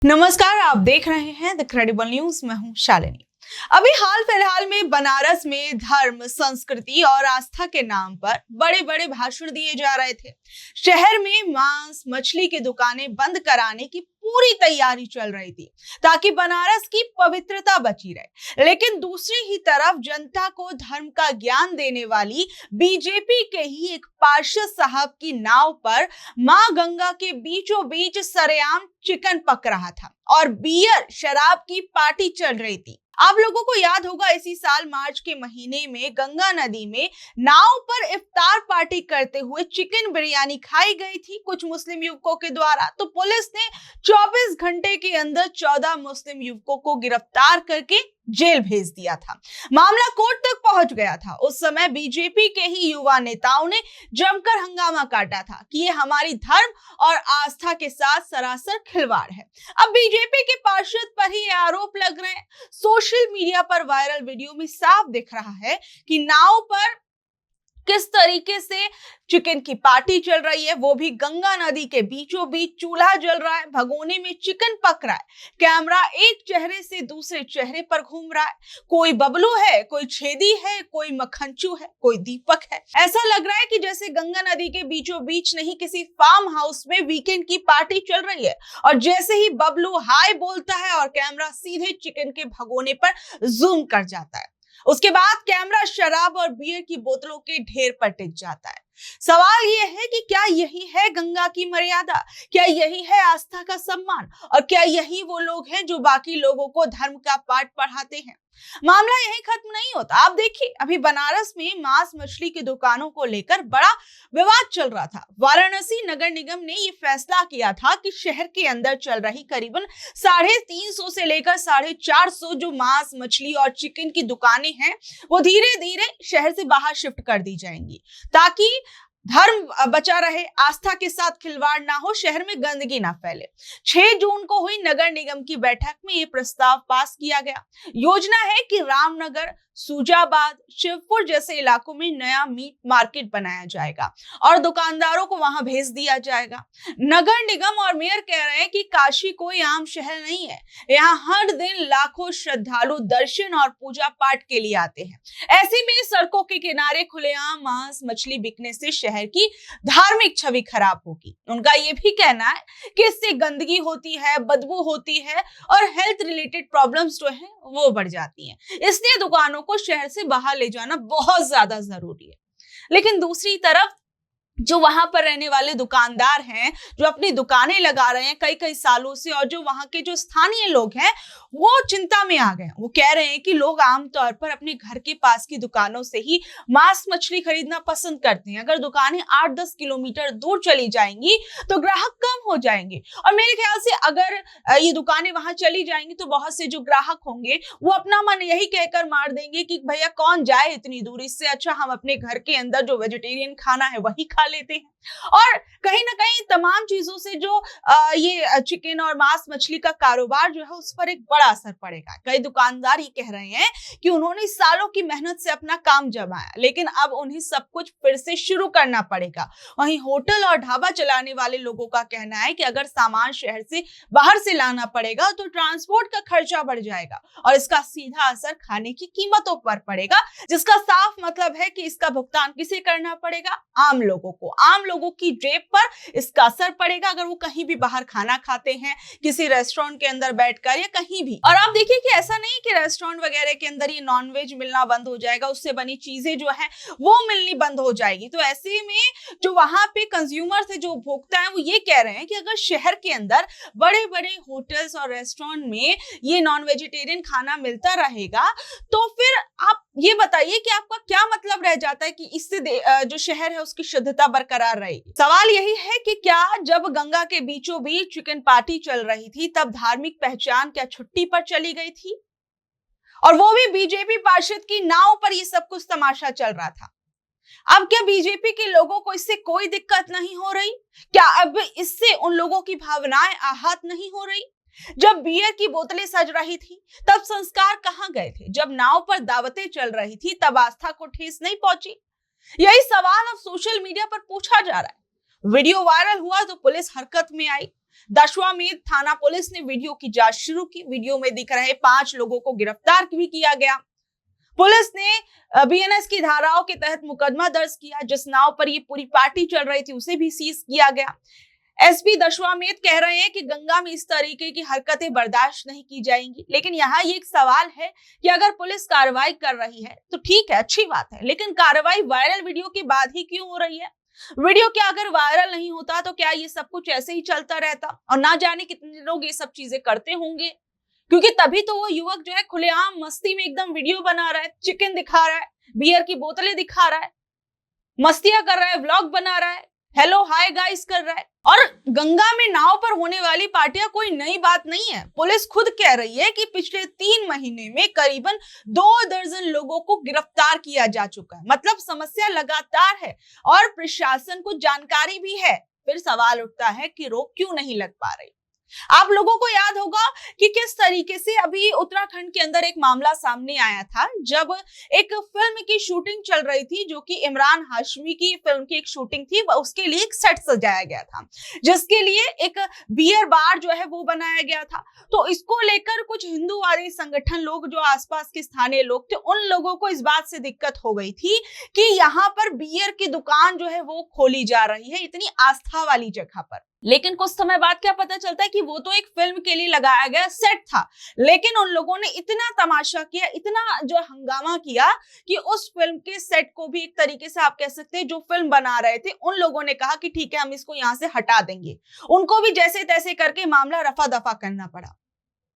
नमस्कार, आप देख रहे हैं द क्रेडिबल न्यूज। मैं हूं शालिनी। अभी हाल फिलहाल में बनारस में धर्म, संस्कृति और आस्था के नाम पर बड़े बड़े भाषण दिए जा रहे थे। शहर में मांस मछली की दुकानें बंद कराने की पूरी तैयारी चल रही थी ताकि बनारस की पवित्रता बची रहे। लेकिन दूसरी ही तरफ जनता को धर्म का ज्ञान देने वाली बीजेपी के ही एक पार्षद साहब की नाव पर मां गंगा के बीचों बीच सरेआम चिकन पक रहा था और बियर शराब की पार्टी चल रही थी। आप लोगों को याद होगा, इसी साल मार्च के महीने में गंगा नदी में नाव पर इफ्तार पार्टी करते हुए चिकन बिरयानी खाई गई थी कुछ मुस्लिम युवकों के द्वारा। तो पुलिस ने 24 घंटे के अंदर 14 मुस्लिम युवकों को गिरफ्तार करके जेल भेज दिया था। मामला कोर्ट तक पहुंच गया था। उस समय बीजेपी के ही युवा नेताओं ने जमकर हंगामा काटा था कि ये हमारी धर्म और आस्था के साथ सरासर खिलवाड़ है। अब बीजेपी के पार्षद पर ही आरोप लग रहे हैं। सोशल मीडिया पर वायरल वीडियो में साफ दिख रहा है कि नाव पर किस तरीके से चिकन की पार्टी चल रही है, वो भी गंगा नदी के बीचों बीच। चूल्हा जल रहा है, भगोने में चिकन पक रहा है, कैमरा एक चेहरे से दूसरे चेहरे पर घूम रहा है। कोई बबलू है, कोई छेदी है, कोई मक्खनचू है, कोई दीपक है। ऐसा लग रहा है कि जैसे गंगा नदी के बीचों बीच नहीं, किसी फार्म हाउस में वीकेंड की पार्टी चल रही है। और जैसे ही बबलू हाय बोलता है और कैमरा सीधे चिकन के भगोने पर जूम कर जाता है, उसके बाद कैमरा शराब और बियर की बोतलों के ढेर पर टिक जाता है। सवाल यह है कि क्या यही है गंगा की मर्यादा? क्या यही है आस्था का सम्मान? और क्या यही वो लोग हैं जो बाकी लोगों को धर्म का पाठ पढ़ाते हैं? मामला यही खत्म नहीं होता। आप देखिए, अभी बनारस में मांस मछली की दुकानों को लेकर बड़ा विवाद चल रहा था। वाराणसी नगर निगम ने ये फैसला किया था कि शहर के अंदर चल रही करीबन 350 से लेकर 450 जो मांस मछली और चिकन की दुकानें हैं, वो धीरे धीरे शहर से बाहर शिफ्ट कर दी जाएंगी ताकि धर्म बचा रहे, आस्था के साथ खिलवाड़ ना हो, शहर में गंदगी ना फैले। 6 जून को हुई नगर निगम की बैठक में ये प्रस्ताव पास किया गया। योजना है कि रामनगर, सूजाबाद, शिवपुर जैसे इलाकों में नया मीट मार्केट बनाया जाएगा और दुकानदारों को वहां भेज दिया जाएगा। नगर निगम और मेयर कह रहे हैं कि काशी कोई आम शहर नहीं है। यहाँ हर दिन लाखों श्रद्धालु दर्शन और पूजा पाठ के लिए आते हैं। ऐसे में सड़कों के किनारे खुलेआम मांस मछली बिकने से शहर की धार्मिक छवि खराब होगी। उनका ये भी कहना है कि इससे गंदगी होती है, बदबू होती है और हेल्थ रिलेटेड प्रॉब्लम्स जो है वो बढ़ जाती हैं। इसलिए दुकानों को शहर से बाहर ले जाना बहुत ज्यादा जरूरी है। लेकिन दूसरी तरफ जो वहां पर रहने वाले दुकानदार हैं, जो अपनी दुकानें लगा रहे हैं कई कई सालों से, और जो वहां के जो स्थानीय लोग हैं वो चिंता में आ गए। वो कह रहे हैं कि लोग आमतौर पर अपने घर के पास की दुकानों से ही मांस मछली खरीदना पसंद करते हैं। अगर दुकानें 8-10 किलोमीटर दूर चली जाएंगी तो ग्राहक कम हो जाएंगे। और मेरे ख्याल से अगर ये दुकानें वहां चली जाएंगी तो बहुत से जो ग्राहक होंगे वो अपना मन यही कहकर मार देंगे कि भैया कौन जाए इतनी दूर, इससे अच्छा हम अपने घर के अंदर जो वेजिटेरियन खाना है वही खा लेते हैं। और कहीं ना कहीं तमाम चीजों से जो ये चिकन और मांस मछली का कारोबार जो है उस पर एक बड़ा असर पड़ेगा। कई दुकानदार ये कह रहे हैं कि उन्होंने सालों की मेहनत से अपना काम जमाया, लेकिन अब उन्हें सब कुछ फिर से शुरू करना पड़ेगा। वहीं होटल और ढाबा चलाने वाले लोगों का कहना है कि अगर सामान शहर से बाहर से लाना पड़ेगा तो ट्रांसपोर्ट का खर्चा बढ़ जाएगा और इसका सीधा असर खाने की कीमतों पर पड़ेगा, जिसका साफ मतलब है कि इसका भुगतान किसे करना पड़ेगा? आम लोगों को। आम लोगों की जेब पर इसका असर पड़ेगा अगर वो कहीं भी बाहर खाना खाते हैं, किसी रेस्टोरेंट के अंदर बैठकर या कहीं भी। और आप देखिए कि ऐसा नहीं कि रेस्टोरेंट वगैरह के अंदर ये नॉनवेज मिलना बंद हो जाएगा, उससे बनी चीजें जो है वो मिलनी बंद हो जाएगी। तो ऐसे में जो वहां पे कंज्यूमर थे, जो उपभोक्ता है, वो ये कह रहे हैं कि अगर शहर के अंदर बड़े बड़े होटल्स और रेस्टोरेंट में ये नॉन वेजिटेरियन खाना मिलता रहेगा तो फिर आप ये बताइए कि आपका क्या मतलब रह जाता है कि इससे जो शहर है उसकी शुद्धता बरकरार रहेगी। सवाल यही है कि क्या जब गंगा के बीचों बीच चिकन पार्टी चल रही थी तब धार्मिक पहचान क्या छुट्टी पर चली गई थी? और वो भी बीजेपी पार्षद की नाव पर ये सब कुछ तमाशा चल रहा था। अब क्या बीजेपी के लोगों को इससे कोई दिक्कत नहीं हो रही? क्या अब इससे उन लोगों की भावनाएं आहत नहीं हो रही? जब बियर की बोतलें सज रही थी तब संस्कार कहां गए थे? जब नाव पर दावतें चल रही थी तब आस्था को ठेस नहीं पहुंची? यही सवाल अब सोशल मीडिया पर पूछा जा रहा है। वीडियो वायरल हुआ तो पुलिस हरकत में आई। दशवामेध थाना पुलिस ने वीडियो की जांच शुरू की। वीडियो में दिख रहे 5 लोगों को गिरफ्तार भी किया गया। पुलिस ने बीएनएस की धाराओं के तहत मुकदमा दर्ज किया। जिस नाव पर ये पूरी पार्टी चल रही थी उसे भी सीज किया गया। एसपी दशवामेध कह रहे हैं कि गंगा में इस तरीके की हरकतें बर्दाश्त नहीं की जाएंगी। लेकिन यहाँ ये एक सवाल है कि अगर पुलिस कार्रवाई कर रही है तो ठीक है, अच्छी बात है, लेकिन कार्रवाई वायरल वीडियो के बाद ही क्यों हो रही है? वीडियो क्या अगर वायरल नहीं होता तो क्या ये सब कुछ ऐसे ही चलता रहता और ना जाने कितने लोग ये सब चीजें करते होंगे? क्योंकि तभी तो वो युवक जो है खुलेआम मस्ती में एकदम वीडियो बना रहा है, चिकन दिखा रहा है, बियर की बोतलें दिखा रहा है, मस्तियां कर रहा है, व्लॉग बना रहा है, हेलो हाय गाइस कर रहा है। और गंगा में नाव पर होने वाली पार्टियां कोई नई बात नहीं है। पुलिस खुद कह रही है कि पिछले 3 महीने में करीबन 2 दर्जन लोगों को गिरफ्तार किया जा चुका है। मतलब समस्या लगातार है और प्रशासन को जानकारी भी है। फिर सवाल उठता है कि रोक क्यों नहीं लग पा रही? आप लोगों को याद होगा कि किस तरीके से अभी उत्तराखंड के अंदर एक मामला सामने आया था, जब एक फिल्म की शूटिंग चल रही थी, जो कि इमरान हाशमी की फिल्म की एक शूटिंग थी। उसके लिए एक सेट सजाया गया था, जिसके लिए एक बियर बार जो है वो बनाया गया था। तो इसको लेकर कुछ हिंदूवादी संगठन लोग, जो आसपास के स्थानीय लोग थे, उन लोगों को इस बात से दिक्कत हो गई थी कि यहाँ पर बियर की दुकान जो है वो खोली जा रही है इतनी आस्था वाली जगह पर। लेकिन कुछ समय बाद क्या पता चलता है कि वो तो एक फिल्म के लिए लगाया गया सेट था, लेकिन उन लोगों ने इतना तमाशा किया, इतना जो हंगामा किया कि उस फिल्म के सेट को भी एक तरीके से आप कह सकते हैं, जो फिल्म बना रहे थे उन लोगों ने कहा कि ठीक है हम इसको यहां से हटा देंगे। उनको भी जैसे तैसे करके मामला रफा दफा करना पड़ा।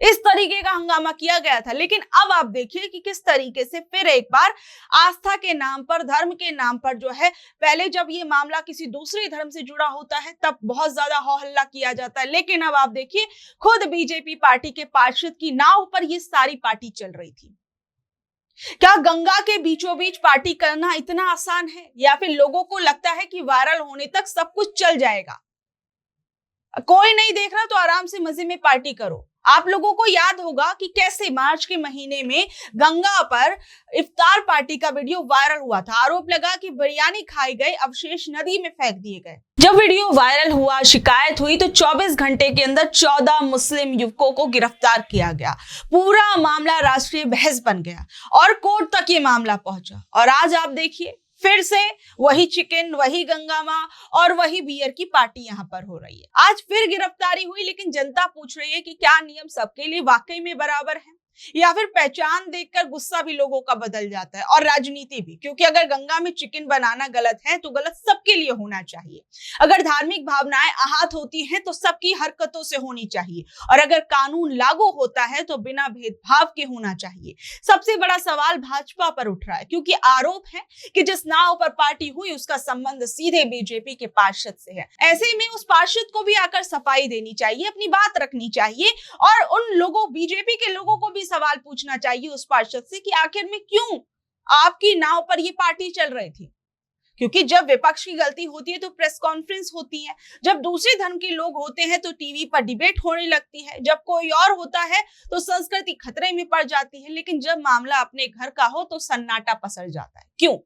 इस तरीके का हंगामा किया गया था। लेकिन अब आप देखिए कि किस तरीके से फिर एक बार आस्था के नाम पर, धर्म के नाम पर जो है, पहले जब ये मामला किसी दूसरे धर्म से जुड़ा होता है तब बहुत ज्यादा हो हल्ला किया जाता है, लेकिन अब आप देखिए खुद बीजेपी पार्टी के पार्षद की नाव पर ये सारी पार्टी चल रही थी। क्या गंगा के बीचों बीच पार्टी करना इतना आसान है, या फिर लोगों को लगता है कि वायरल होने तक सब कुछ चल जाएगा, कोई नहीं देख रहा तो आराम से मजे में पार्टी करो? आप लोगों को याद होगा कि कैसे मार्च के महीने में गंगा पर इफ्तार पार्टी का वीडियो वायरल हुआ था। आरोप लगा कि बिरयानी खाई गई, अवशेष नदी में फेंक दिए गए। जब वीडियो वायरल हुआ, शिकायत हुई, तो 24 घंटे के अंदर 14 मुस्लिम युवकों को गिरफ्तार किया गया। पूरा मामला राष्ट्रीय बहस बन गया और कोर्ट तक ये मामला पहुंचा। और आज आप देखिए फिर से वही चिकन, वही गंगा मां और वही बियर की पार्टी यहाँ पर हो रही है। आज फिर गिरफ्तारी हुई, लेकिन जनता पूछ रही है कि क्या नियम सबके लिए वाकई में बराबर है, या फिर पहचान देखकर गुस्सा भी लोगों का बदल जाता है और राजनीति भी। क्योंकि अगर गंगा में चिकन बनाना गलत है तो गलत सबके लिए होना चाहिए। अगर धार्मिक भावनाएं आहत होती हैं तो सबकी हरकतों से होनी चाहिए, और अगर कानून लागू होता है तो बिना भेदभाव के होना चाहिए। सबसे बड़ा सवाल भाजपा पर उठ रहा है, क्योंकि आरोप है कि जिस नाव पर पार्टी हुई उसका संबंध सीधे बीजेपी के पार्षद से है। ऐसे में उस पार्षद को भी आकर सफाई देनी चाहिए, अपनी बात रखनी चाहिए, और उन लोगों, बीजेपी के लोगों को भी सवाल पूछना चाहिए उस पार्षद से कि आखिर में क्यों आपकी नाव पर ये पार्टी चल रही थी। क्योंकि जब विपक्ष की गलती होती है तो प्रेस कॉन्फ्रेंस होती है, जब दूसरे धर्म के लोग होते हैं तो टीवी पर डिबेट होने लगती है, जब कोई और होता है तो संस्कृति खतरे में पड़ जाती है। लेकिन जब मामला अपने घर का हो तो सन्नाटा पसर जाता है। क्यों?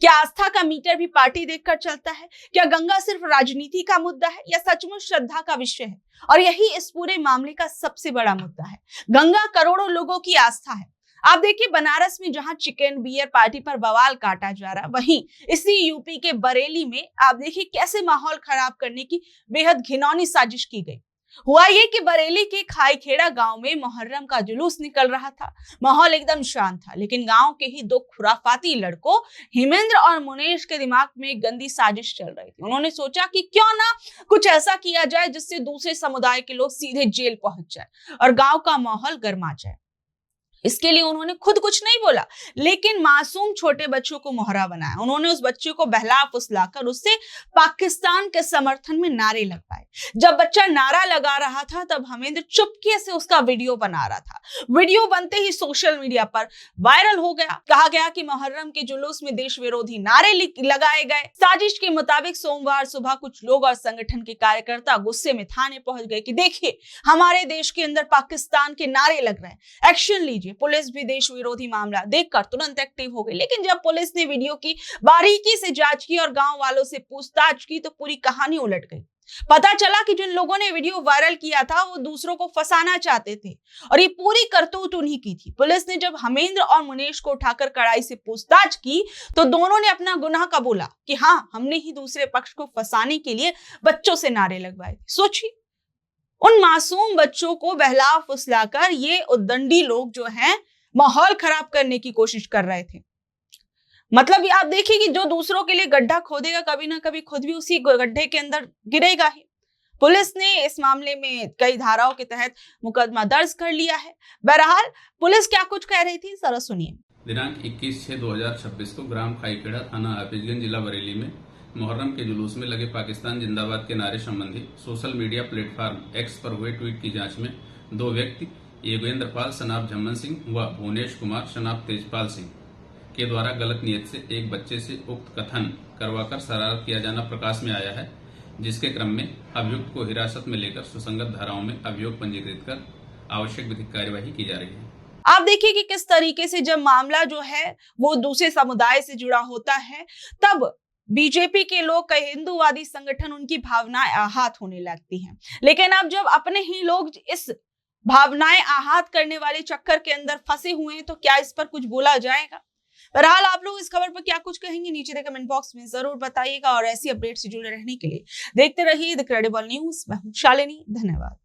क्या आस्था का मीटर भी पार्टी देखकर चलता है? क्या गंगा सिर्फ राजनीति का मुद्दा है या सचमुच श्रद्धा का विषय है? और यही इस पूरे मामले का सबसे बड़ा मुद्दा है। गंगा करोड़ों लोगों की आस्था है। आप देखिए बनारस में जहां चिकन बियर पार्टी पर बवाल काटा जा रहा है, वहीं इसी यूपी के बरेली में आप देखिए कैसे माहौल खराब करने की बेहद घिनौनी साजिश की गई। हुआ ये कि बरेली के खाईखेड़ा गांव में मुहर्रम का जुलूस निकल रहा था। माहौल एकदम शांत था, लेकिन गांव के ही 2 खुराफाती लड़कों हिमेंद्र और मुनेश के दिमाग में गंदी साजिश चल रही थी। उन्होंने सोचा कि क्यों ना कुछ ऐसा किया जाए जिससे दूसरे समुदाय के लोग सीधे जेल पहुंच जाए और गांव का माहौल गर्मा जाए। इसके लिए उन्होंने खुद कुछ नहीं बोला, लेकिन मासूम छोटे बच्चों को मोहरा बनाया। उन्होंने उस बच्चे को बहला फुसलाकर उससे पाकिस्तान के समर्थन में नारे लगवाए। जब बच्चा नारा लगा रहा था तब हमेंद्र चुपके से उसका वीडियो बना रहा था। वीडियो बनते ही सोशल मीडिया पर वायरल हो गया। कहा गया कि मुहर्रम के जुलूस में देश विरोधी नारे लगाए गए। साजिश के मुताबिक सोमवार सुबह कुछ लोग और संगठन के कार्यकर्ता गुस्से में थाने पहुंच गए कि देखिए हमारे देश के अंदर पाकिस्तान के नारे लग रहे हैं, एक्शन लीजिए। पुलिस भी देश विरोधी मामला देखकर तुरंत एक्टिव हो गई। लेकिन जब पुलिस ने वीडियो की बारीकी से जांच की और गांव वालों से पूछताछ की तो पूरी कहानी उलट गई। पता चला कि जिन लोगों ने वीडियो वायरल किया था वो दूसरों को फंसाना चाहते थे और ये पूरी करतूत उन्हीं की थी। पुलिस ने जब हमेंद्र और मुनेश को उठाकर कड़ाई से पूछताछ की तो दोनों ने अपना गुनाह कबूला कि हाँ, हमने ही दूसरे पक्ष को फंसाने के लिए बच्चों से नारे लगवाए थे। सोचिए, उन मासूम बच्चों को बहला फुसलाकर ये उद्दंडी लोग जो हैं माहौल खराब करने की कोशिश कर रहे थे। मतलब आप देखिए कि जो दूसरों के लिए गड्ढा खोदेगा कभी ना कभी खुद भी उसी गड्ढे के अंदर गिरेगा ही। पुलिस ने इस मामले में कई धाराओं के तहत मुकदमा दर्ज कर लिया है। बहरहाल पुलिस क्या कुछ कह रही थी, जरा सुनिए। दिनांक 21/6/2026 को ग्राम खाईखेड़ा, थाना हाफिजगंज, जिला बरेली में मुहर्रम के जुलूस में लगे पाकिस्तान जिंदाबाद के नारे संबंधी सोशल मीडिया प्लेटफॉर्म एक्स पर हुए ट्वीट की जांच में दो व्यक्ति योगेंद्र पाल सनाब झम्मन सिंह व भुवनेश कुमार सनाब तेजपाल सिंह के द्वारा गलत नियत से एक बच्चे से उक्त कथन करवाकर शरारत किया जाना प्रकाश में आया है, जिसके क्रम में अभियुक्त को हिरासत में लेकर सुसंगत धाराओं में अभियोग पंजीकृत कर आवश्यक विधिक कार्यवाही की जा रही है। आप देखिए कि किस तरीके से जब मामला जो है वो दूसरे समुदाय से जुड़ा होता है तब बीजेपी के लोग, कई हिंदूवादी संगठन, उनकी भावनाएं आहत होने लगती हैं। लेकिन अब जब अपने ही लोग इस भावनाएं आहत करने वाले चक्कर के अंदर फंसे हुए हैं तो क्या इस पर कुछ बोला जाएगा? बहरहाल आप लोग इस खबर पर क्या कुछ कहेंगे नीचे के कमेंट बॉक्स में जरूर बताइएगा और ऐसी अपडेट से जुड़े रहने के लिए देखते रहिए द क्रेडिबल न्यूज। मैं हूं शालिनी, धन्यवाद।